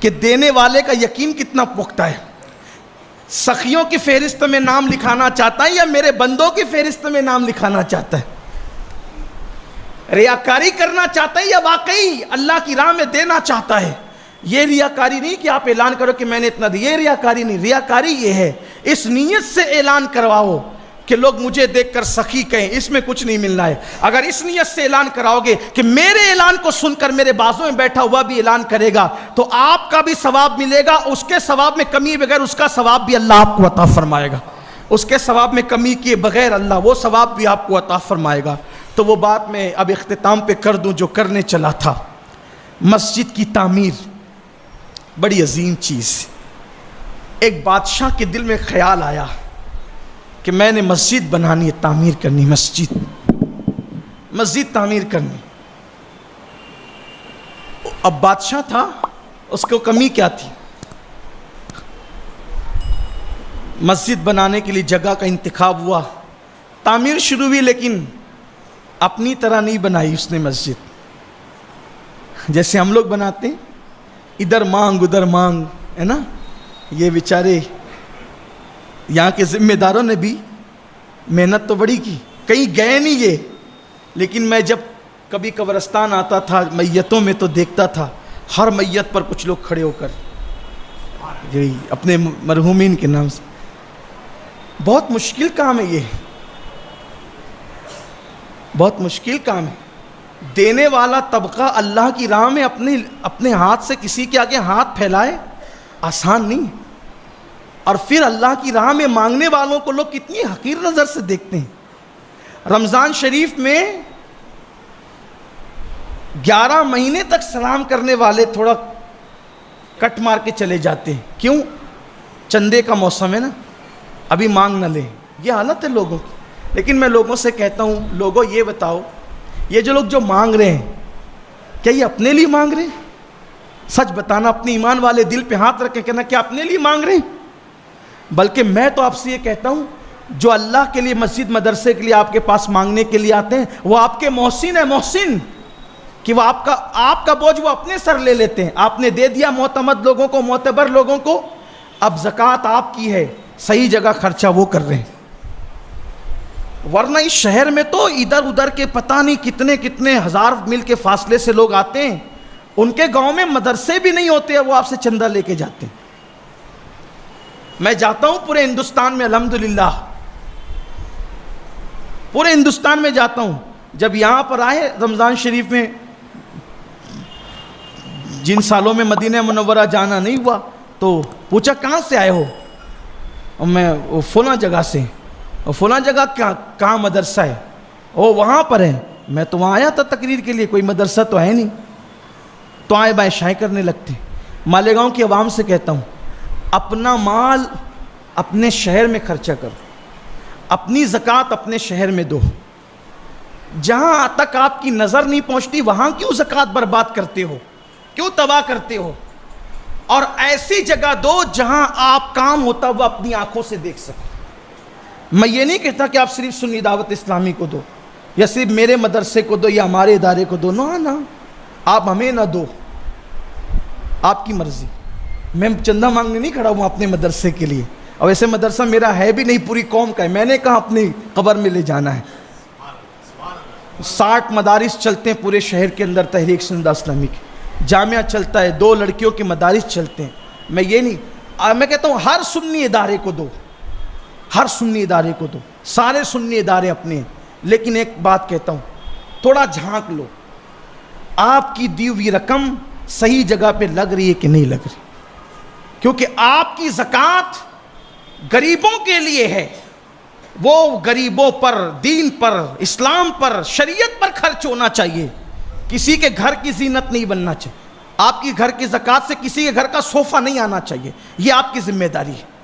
کہ دینے والے کا یقین کتنا پختہ ہے. سخیوں کی فہرست میں نام لکھانا چاہتا ہے یا میرے بندوں کی فہرست میں نام لکھانا چاہتا ہے؟ ریاکاری کرنا چاہتا ہے یا واقعی اللہ کی راہ میں دینا چاہتا ہے؟ یہ ریاکاری نہیں کہ آپ اعلان کرو کہ میں نے اتنا دیا، یہ ریاکاری نہیں. ریاکاری یہ ہے اس نیت سے اعلان کرواؤ کہ لوگ مجھے دیکھ کر سخی کہیں، اس میں کچھ نہیں ملنا ہے. اگر اس نیت سے اعلان کراؤ گے کہ میرے اعلان کو سن کر میرے بازوں میں بیٹھا ہوا بھی اعلان کرے گا تو آپ کا بھی ثواب ملے گا، اس کے ثواب میں کمی بغیر اس کا ثواب بھی اللہ آپ کو عطا فرمائے گا. اس کے ثواب میں کمی کیے بغیر اللہ وہ ثواب بھی آپ کو عطا فرمائے گا. تو وہ بات میں اب اختتام پہ کر دوں جو کرنے چلا تھا. مسجد کی تعمیر بڑی عظیم چیز. ایک بادشاہ کے دل میں خیال آیا کہ میں نے مسجد بنانی ہے، تعمیر کرنی، مسجد تعمیر کرنی. اب بادشاہ تھا، اس کو کمی کیا تھی؟ مسجد بنانے کے لیے جگہ کا انتخاب ہوا، تعمیر شروع ہوئی، لیکن اپنی طرح نہیں بنائی اس نے مسجد. جیسے ہم لوگ بناتے ہیں، ادھر مانگ ادھر مانگ، ہے نا. یہ بیچارے یہاں کے ذمہ داروں نے بھی محنت تو بڑی کی، کہیں گئے نہیں یہ، لیکن میں جب کبھی قبرستان آتا تھا میتوں میں تو دیکھتا تھا ہر میت پر کچھ لوگ کھڑے ہو کر یہی اپنے مرحومین کے نام سے. بہت مشکل کام ہے یہ، بہت مشکل کام ہے. دینے والا طبقہ اللہ کی راہ میں اپنے ہاتھ سے کسی کے آگے ہاتھ پھیلائے، آسان نہیں. اور پھر اللہ کی راہ میں مانگنے والوں کو لوگ کتنی حقیر نظر سے دیکھتے ہیں. رمضان شریف میں 11 مہینے تک سلام کرنے والے تھوڑا کٹ مار کے چلے جاتے ہیں. کیوں؟ چندے کا موسم ہے نا، ابھی مانگ نہ لیں. یہ حالت ہے لوگوں کی. لیکن میں لوگوں سے کہتا ہوں، لوگوں یہ بتاؤ، یہ جو لوگ جو مانگ رہے ہیں کیا یہ اپنے لیے مانگ رہے ہیں؟ سچ بتانا، اپنے ایمان والے دل پہ ہاتھ رکھ کے کہنا کیا اپنے لیے مانگ رہے ہیں؟ بلکہ میں تو آپ سے یہ کہتا ہوں، جو اللہ کے لیے مسجد مدرسے کے لیے آپ کے پاس مانگنے کے لیے آتے ہیں وہ آپ کے محسن ہیں، محسن، کہ وہ آپ کا بوجھ وہ اپنے سر لے لیتے ہیں. آپ نے دے دیا معتمد لوگوں کو، معتبر لوگوں کو، اب زکوٰۃ آپ کی ہے، صحیح جگہ خرچہ وہ کر رہے ہیں. ورنہ اس شہر میں تو ادھر ادھر کے پتہ نہیں کتنے کتنے ہزار میل کے فاصلے سے لوگ آتے ہیں، ان کے گاؤں میں مدرسے بھی نہیں ہوتے، وہ آپ سے چندہ لے کے جاتے ہیں. میں جاتا ہوں پورے ہندوستان میں، الحمدللہ پورے ہندوستان میں جاتا ہوں. جب یہاں پر آئے رمضان شریف میں، جن سالوں میں مدینہ منورہ جانا نہیں ہوا تو پوچھا کہاں سے آئے ہو؟ اور میں فلاں جگہ سے. اور فلاں جگہ کہاں مدرسہ ہے؟ او وہاں پر ہے. میں تو وہاں آیا تھا تقریر کے لیے، کوئی مدرسہ تو ہے نہیں. تو آئے بائیں شائیں کرنے لگتے. مالیگاؤں کی عوام سے کہتا ہوں، اپنا مال اپنے شہر میں خرچہ کرو، اپنی زکوٰۃ اپنے شہر میں دو. جہاں تک آپ کی نظر نہیں پہنچتی وہاں کیوں زکوٰۃ برباد کرتے ہو، کیوں تباہ کرتے ہو؟ اور ایسی جگہ دو جہاں آپ کام ہوتا وہ اپنی آنکھوں سے دیکھ سکو. میں یہ نہیں کہتا کہ آپ صرف سنی دعوت اسلامی کو دو یا صرف میرے مدرسے کو دو یا ہمارے ادارے کو دو، نہ آپ ہمیں نہ دو، آپ کی مرضی. میں چندہ مانگنے نہیں کھڑا ہوں اپنے مدرسے کے لیے، اور ایسے مدرسہ میرا ہے بھی نہیں، پوری قوم کا ہے. میں نے کہا اپنی قبر میں لے جانا ہے. 60 مدارس چلتے ہیں پورے شہر کے اندر تحریک سنیدہ اسلامی کے، جامعہ چلتا ہے، 2 لڑکیوں کے مدارس چلتے ہیں. میں یہ نہیں، میں کہتا ہوں ہر سنی ادارے کو دو، ہر سنی ادارے کو دو، سارے سنی ادارے اپنے ہیں. لیکن ایک بات کہتا ہوں، تھوڑا جھانک لو، آپ کی دی ہوئی رقم صحیح جگہ پہ لگ رہی ہے کہ نہیں لگ رہی. کیونکہ آپ کی زکوٰۃ غریبوں کے لیے ہے، وہ غریبوں پر، دین پر، اسلام پر، شریعت پر خرچ ہونا چاہیے. کسی کے گھر کی زینت نہیں بننا چاہیے. آپ کی گھر کی زکوٰۃ سے کسی کے گھر کا صوفہ نہیں آنا چاہیے، یہ آپ کی ذمہ داری ہے.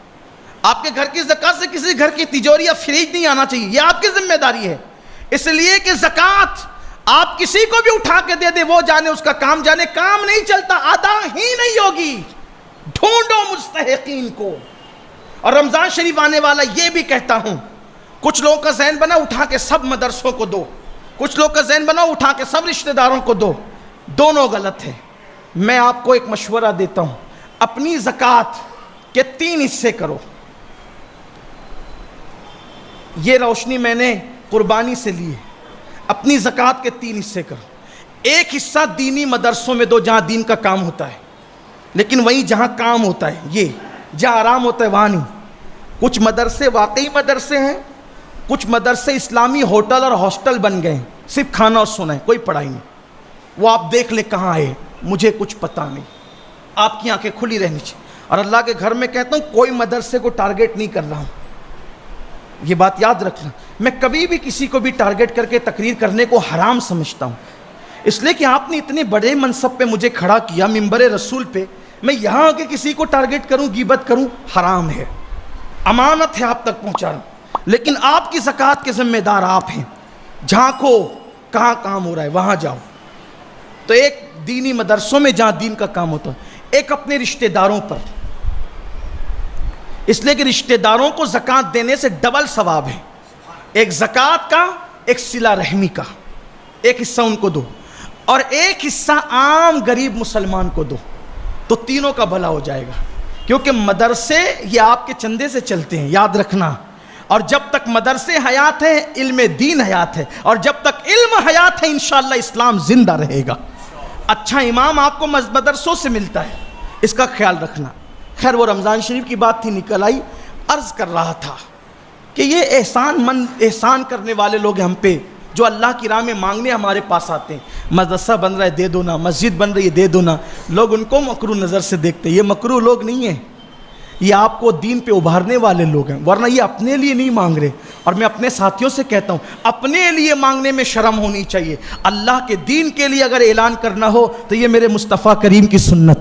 آپ کے گھر کی زکوٰۃ سے کسی گھر کی تجوری یا فریج نہیں آنا چاہیے، یہ آپ کی ذمہ داری ہے. اس لیے کہ زکوٰۃ آپ کسی کو بھی اٹھا کے دے دے، وہ جانے اس کا کام جانے، کام نہیں چلتا، ادا ہی نہیں ہوگی. ڈھونڈو مستحقین کو. اور رمضان شریف آنے والا، یہ بھی کہتا ہوں، کچھ لوگوں کا ذہن بنا اٹھا کے سب مدرسوں کو دو، کچھ لوگ کا ذہن بنا اٹھا کے سب رشتہ داروں کو دو. دونوں غلط ہے. میں آپ کو ایک مشورہ دیتا ہوں، اپنی زکوٰۃ کے 3 حصے کرو. یہ روشنی میں نے قربانی سے لی ہے. اپنی زکوٰۃ کے 3 حصے کرو. ایک حصہ دینی مدرسوں میں دو جہاں دین کا کام ہوتا ہے، لیکن وہیں جہاں کام ہوتا ہے، یہ جہاں آرام ہوتا ہے وہاں نہیں. کچھ مدرسے واقعی مدرسے ہیں، کچھ مدرسے اسلامی ہوٹل اور ہاسٹل بن گئے ہیں، صرف کھانا اور سونا ہے، کوئی پڑھائی نہیں. وہ آپ دیکھ لیں کہاں ہے، مجھے کچھ پتہ نہیں. آپ کی آنکھیں کھلی رہنی چاہیے. اور اللہ کے گھر میں کہتا ہوں کوئی مدرسے کو ٹارگٹ نہیں کر رہا ہوں، یہ بات یاد رکھنا. میں کبھی بھی کسی کو بھی ٹارگٹ کر کے تقریر کرنے کو حرام سمجھتا ہوں، اس لیے کہ آپ نے اتنے بڑے منصب پہ مجھے کھڑا کیا، منبر رسول پہ، میں یہاں آ کے کسی کو ٹارگٹ کروں، غیبت کروں، حرام ہے. امانت ہے آپ تک پہنچانا، لیکن آپ کی زکوٰۃ کے ذمہ دار آپ ہیں. جھانکو کہاں کام ہو رہا ہے وہاں جاؤ. تو ایک دینی مدرسوں میں جہاں دین کا کام ہوتا ہے، ایک اپنے رشتہ داروں پر، اس لیے کہ رشتہ داروں کو زکوٰۃ دینے سے ڈبل ثواب ہے. ایک زکوٰۃ کا، ایک صلہ رحمی کا، ایک حصہ ان کو دو، اور ایک حصہ عام غریب مسلمان کو دو، تو تینوں کا بھلا ہو جائے گا. کیونکہ مدرسے یہ آپ کے چندے سے چلتے ہیں، یاد رکھنا. اور جب تک مدرسے حیات ہیں، علم دین حیات ہے، اور جب تک علم حیات ہے انشاءاللہ اسلام زندہ رہے گا. اچھا امام آپ کو مدرسوں سے ملتا ہے، اس کا خیال رکھنا. خیر وہ رمضان شریف کی بات تھی، نکل آئی. عرض کر رہا تھا کہ یہ احسان کرنے والے لوگ ہم پہ، جو اللہ کی راہ میں مانگنے ہمارے پاس آتے ہیں. مدرسہ بن رہا ہے دے دو نا، مسجد بن رہی ہے دے دو نا. لوگ ان کو مکروہ نظر سے دیکھتے ہیں. یہ مکروہ لوگ نہیں ہیں، یہ آپ کو دین پہ ابھارنے والے لوگ ہیں، ورنہ یہ اپنے لیے نہیں مانگ رہے. اور میں اپنے ساتھیوں سے کہتا ہوں اپنے لیے مانگنے میں شرم ہونی چاہیے. اللہ کے دین کے لیے اگر اعلان کرنا ہو تو یہ میرے مصطفیٰ کریم کی سنت ہے.